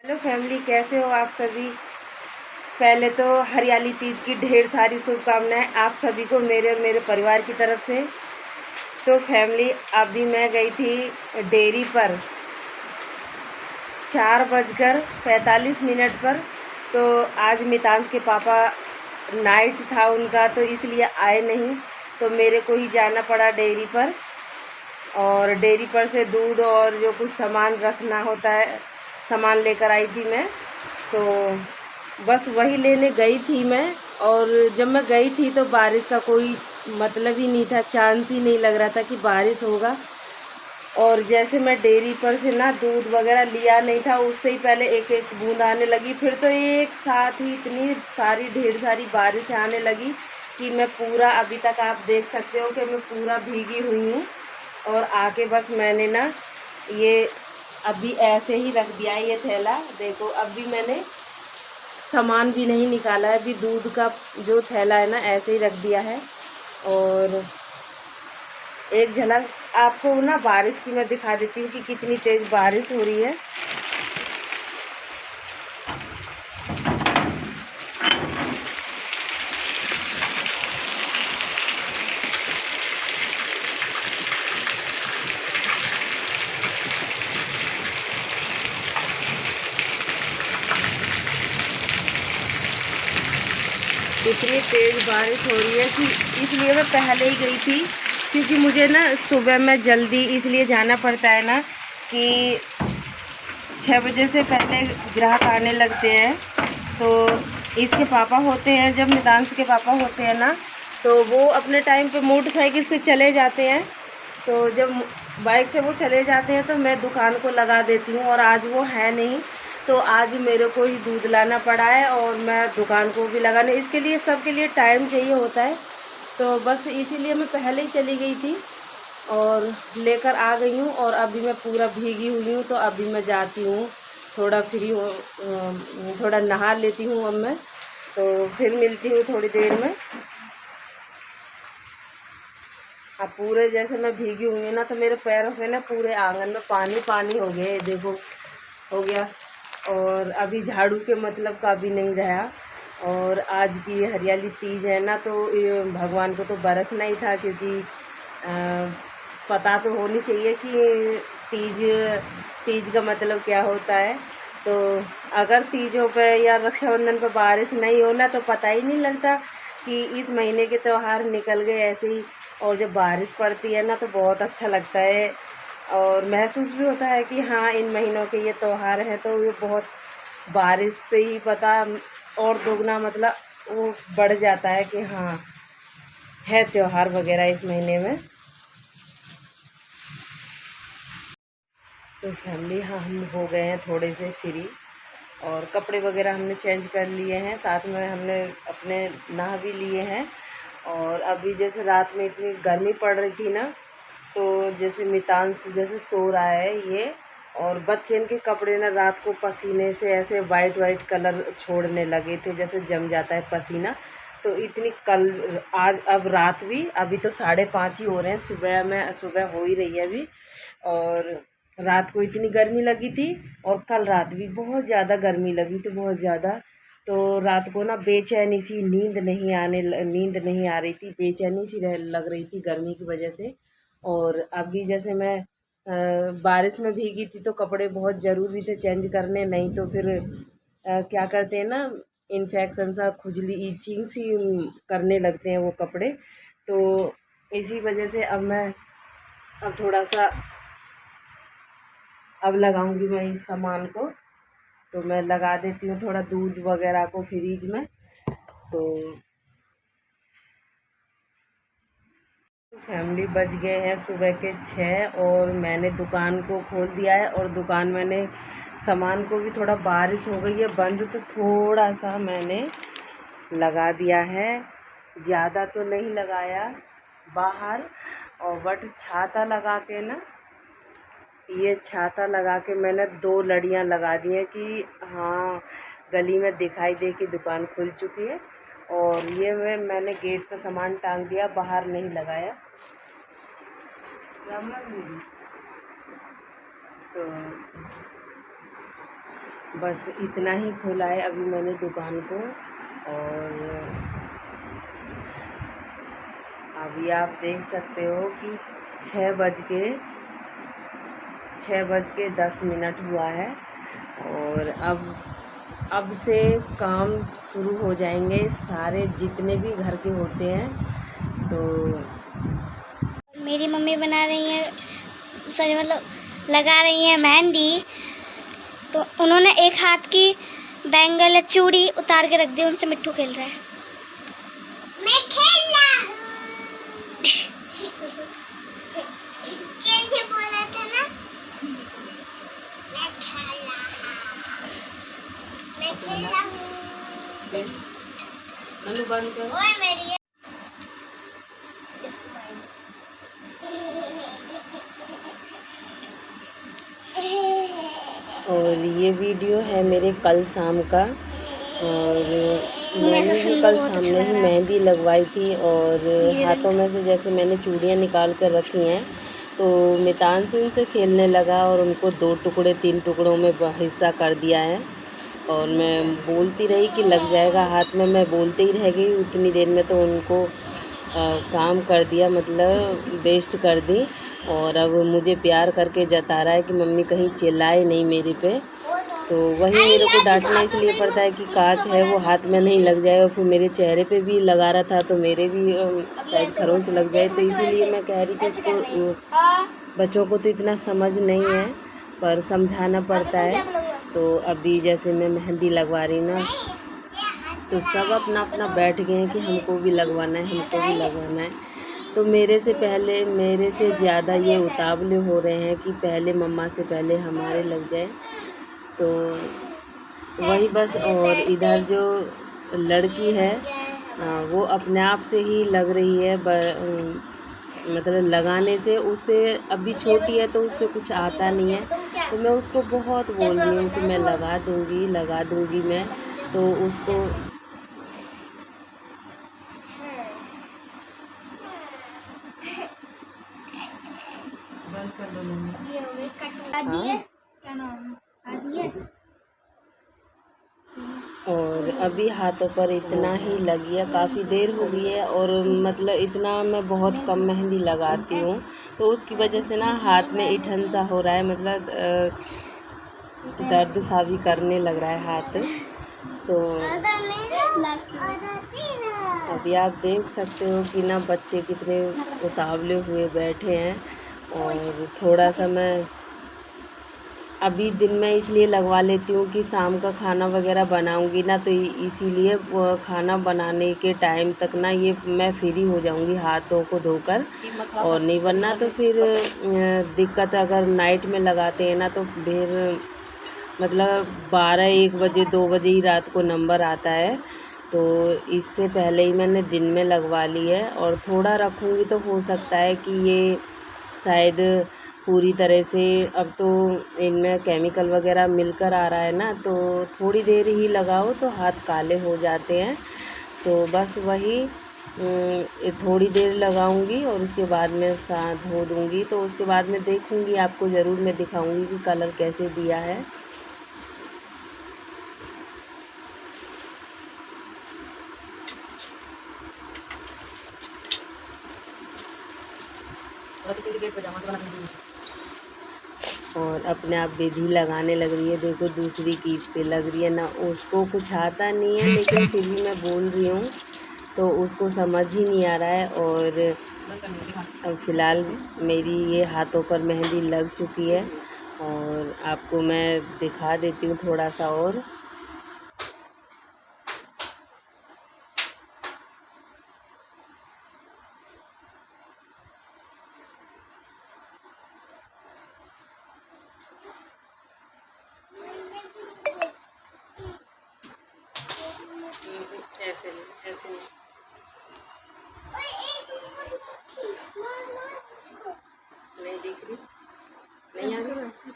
Hello family, कैसे हो आप सभी। पहले तो हरियाली तीज की ढेर सारी शुभकामनाएं आप सभी को मेरे और मेरे परिवार की तरफ से। तो फैमिली, अभी मैं गई थी डेयरी पर 4:45 पर। तो आज मितांश के पापा नाइट था उनका, तो इसलिए आए नहीं, तो मेरे को ही जाना पड़ा डेयरी पर। और डेयरी पर से दूध और जो कुछ सामान रखना होता है, सामान लेकर आई थी मैं। तो बस वही लेने गई थी मैं। और जब मैं गई थी तो बारिश का कोई मतलब ही नहीं था, चांस ही नहीं लग रहा था कि बारिश होगा। और जैसे मैं डेयरी पर से ना दूध वगैरह लिया नहीं था, उससे ही पहले एक एक बूंद आने लगी। फिर तो एक साथ ही इतनी सारी ढेर सारी बारिश आने लगी कि मैं पूरा, अभी तक आप देख सकते हो कि मैं पूरा भीगी हुई हूँ। और आके बस मैंने ना ये अभी ऐसे ही रख दिया है ये थैला। देखो, अभी मैंने सामान भी नहीं निकाला है, अभी दूध का जो थैला है ना ऐसे ही रख दिया है। और एक झलक आपको ना बारिश की मैं दिखा देती हूँ कि कितनी तेज़ बारिश हो रही है। इतनी तेज़ बारिश हो रही है कि इसलिए मैं पहले ही गई थी, क्योंकि मुझे ना सुबह में जल्दी इसलिए जाना पड़ता है ना कि 6 बजे से पहले ग्राहक आने लगते हैं। तो इसके पापा होते हैं, जब मितांश के पापा होते हैं ना, तो वो अपने टाइम पे मोटरसाइकिल से चले जाते हैं। तो जब बाइक से वो चले जाते हैं तो मैं दुकान को लगा देती हूँ, और आज वो है नहीं, तो आज मेरे को ही दूध लाना पड़ा है और मैं दुकान को भी लगाने, इसके लिए सबके लिए टाइम चाहिए होता है। तो बस इसीलिए मैं पहले ही चली गई थी और लेकर आ गई हूँ। और अभी मैं पूरा भीगी हुई हूँ, तो अभी मैं जाती हूँ, थोड़ा फ्री हो, थोड़ा नहा लेती हूँ अब मैं। तो फिर मिलती हूँ थोड़ी देर में। अब पूरे जैसे मैं भीगी हुई हूँ ना, तो मेरे पैरों से ना पूरे आंगन में पानी पानी हो गया है, देखो हो गया। और अभी झाड़ू के मतलब का भी नहीं रहा। और आज की हरियाली तीज है ना, तो ये भगवान को तो बरसना ही था, क्योंकि पता तो होनी चाहिए कि तीज तीज का मतलब क्या होता है। तो अगर तीजों पे या रक्षाबंधन पे बारिश नहीं हो ना, तो पता ही नहीं लगता कि इस महीने के त्यौहार निकल गए ऐसे ही। और जब बारिश पड़ती है ना, तो बहुत अच्छा लगता है, और महसूस भी होता है कि हाँ, इन महीनों के ये त्यौहार हैं। तो ये बहुत बारिश से ही पता और दोगुना मतलब वो बढ़ जाता है कि हाँ, है त्यौहार वगैरह इस महीने में। तो फैमिली, हाँ, हम हो गए हैं थोड़े से फ्री, और कपड़े वगैरह हमने चेंज कर लिए हैं, साथ में हमने अपने नहा भी लिए हैं। और अभी जैसे रात में इतनी गर्मी पड़ रही थी ना, तो जैसे मितांश जैसे सो रहा है ये, और बच्चे इनके कपड़े ना रात को पसीने से ऐसे वाइट वाइट कलर छोड़ने लगे थे, जैसे जम जाता है पसीना। तो इतनी कल आज अब रात भी, अभी तो 5:30 ही हो रहे हैं, सुबह हो ही रही है अभी। और रात को इतनी गर्मी लगी थी, और कल रात भी बहुत ज़्यादा गर्मी लगी थी, बहुत ज़्यादा। तो रात को ना बेचैनी सी, नींद नहीं आ रही थी, बेचैनी सी लग रही थी गर्मी की वजह से। और अभी जैसे मैं बारिश में भीगी थी, तो कपड़े बहुत ज़रूरी थे चेंज करने, नहीं तो फिर क्या करते हैं ना, इन्फेक्शन सा, खुजली, ईचिंग सी करने लगते हैं वो कपड़े। तो इसी वजह से अब मैं अब थोड़ा सा अब लगाऊंगी मैं इस सामान को। तो मैं लगा देती हूँ थोड़ा दूध वगैरह को फ्रीज में। तो फैमिली, बज गए हैं सुबह के 6, और मैंने दुकान को खोल दिया है। और दुकान मैंने सामान को भी, थोड़ा बारिश हो गई है बंद, तो थोड़ा सा मैंने लगा दिया है, ज़्यादा तो नहीं लगाया बाहर। और बट छाता लगा के ना, ये छाता लगा के मैंने 2 लड़ियाँ लगा दी हैं कि हाँ, गली में दिखाई दे कि दुकान खुल चुकी है। और ये मैंने गेट पर सामान टांग दिया, बाहर नहीं लगाया। तो बस इतना ही खोला है अभी मैंने दुकान को। और अभी आप देख सकते हो कि 6 बज के 10 मिनट हुआ है। और अब से काम शुरू हो जाएंगे सारे जितने भी घर के होते हैं। तो मेरी मम्मी बना रही है, सॉरी मतलब लगा रही है मेहंदी। तो उन्होंने एक हाथ की बैंगल चूड़ी उतार के रख दी, उनसे मिट्टू खेल रहा है। मैं खेल रहा हूँ। कैसे बोला था ना, मैं खेल रहा हूँ। बंद कर। ओए मेरी और ये वीडियो है मेरे कल शाम का। और मैंने भी कल सामने ही मेहंदी लगवाई थी। और हाथों में से जैसे मैंने चूड़ियाँ निकाल कर रखी हैं, तो मितांश उनसे खेलने लगा और उनको 2 टुकड़े 3 टुकड़ों में हिस्सा कर दिया है। और मैं बोलती रही कि लग जाएगा हाथ में, मैं बोलते ही रह गई उतनी देर में, तो उनको काम कर दिया, मतलब वेस्ट कर दी। और अब मुझे प्यार करके जता रहा है कि मम्मी कहीं चिल्लाए नहीं मेरे पे। तो वही मेरे को डांटना इसलिए पड़ता है कि कांच है वो हाथ में नहीं लग जाए। और फिर मेरे चेहरे पे भी लगा रहा था तो मेरे भी शायद खरोंच लग जाए। तो इसीलिए मैं कह रही थी उसको, बच्चों को तो इतना समझ नहीं है पर समझाना पड़ता है। तो अभी जैसे मैं मेहंदी लगवा रही ना, तो सब अपना अपना बैठ गए हैं कि हमको भी लगवाना है, हमको भी लगवाना है। तो मेरे से ज़्यादा ये उतावले हो रहे हैं कि पहले मम्मा से पहले हमारे लग जाए। तो वही बस। और इधर जो लड़की है वो अपने आप से ही लग रही है, मतलब लगाने से। उससे अभी छोटी है तो उससे कुछ आता नहीं है। तो मैं उसको बहुत बोल रही हूँ कि मैं लगा दूँगी मैं। तो उसको बंद कर दो। और अभी हाथों पर इतना ही लगी है, काफ़ी देर हो गई है। और मतलब इतना मैं बहुत कम मेहंदी लगाती हूँ, तो उसकी वजह से ना हाथ में इठन सा हो रहा है, मतलब दर्द सा भी करने लग रहा है हाथ। तो अभी आप देख सकते हो कि ना बच्चे कितने उतावले हुए बैठे हैं। और थोड़ा सा मैं अभी दिन में इसलिए लगवा लेती हूँ कि शाम का खाना वगैरह बनाऊँगी ना, तो इसीलिए खाना बनाने के टाइम तक ना ये मैं फ्री हो जाऊँगी हाथों को धोकर। और नहीं वरना तो फिर दिक्कत, अगर नाइट में लगाते हैं ना तो फिर मतलब 12-1 बजे 2 बजे ही रात को नंबर आता है। तो इससे पहले ही मैंने दिन में लगवा ली है। और थोड़ा रखूँगी तो हो सकता है कि ये शायद पूरी तरह से, अब तो इनमें केमिकल वगैरह मिलकर आ रहा है ना, तो थोड़ी देर ही लगाओ तो हाथ काले हो जाते हैं। तो बस वही थोड़ी देर लगाऊंगी और उसके बाद में धो दूंगी। तो उसके बाद में देखूंगी, आपको ज़रूर मैं दिखाऊंगी कि कलर कैसे दिया है। और अपने आप विधि लगाने लग रही है, देखो दूसरी कीप से लग रही है ना। उसको कुछ आता नहीं है लेकिन फिर भी मैं बोल रही हूँ, तो उसको समझ ही नहीं आ रहा है। और अब फ़िलहाल मेरी ये हाथों पर मेहंदी लग चुकी है। और आपको मैं दिखा देती हूँ थोड़ा सा और। ऐसे नहीं, ऐसे नहीं, नहीं दिख रही, नहीं आ रही।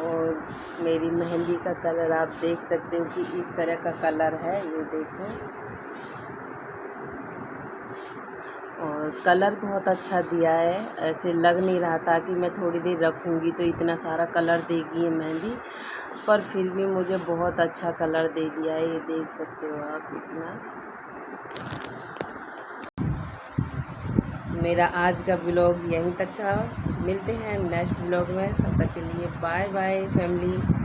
और मेरी मेहंदी का कलर आप देख सकते हो कि इस तरह का कलर है, ये देखो। और कलर बहुत अच्छा दिया है, ऐसे लग नहीं रहा था कि मैं थोड़ी देर रखूँगी तो इतना सारा कलर देगी ये मेहंदी, पर फिर भी मुझे बहुत अच्छा कलर दे दिया है, ये देख सकते हो आप। इतना मेरा आज का ब्लॉग यहीं तक था। मिलते हैं नेक्स्ट ब्लॉग में, तब तक के लिए बाय बाय फैमिली।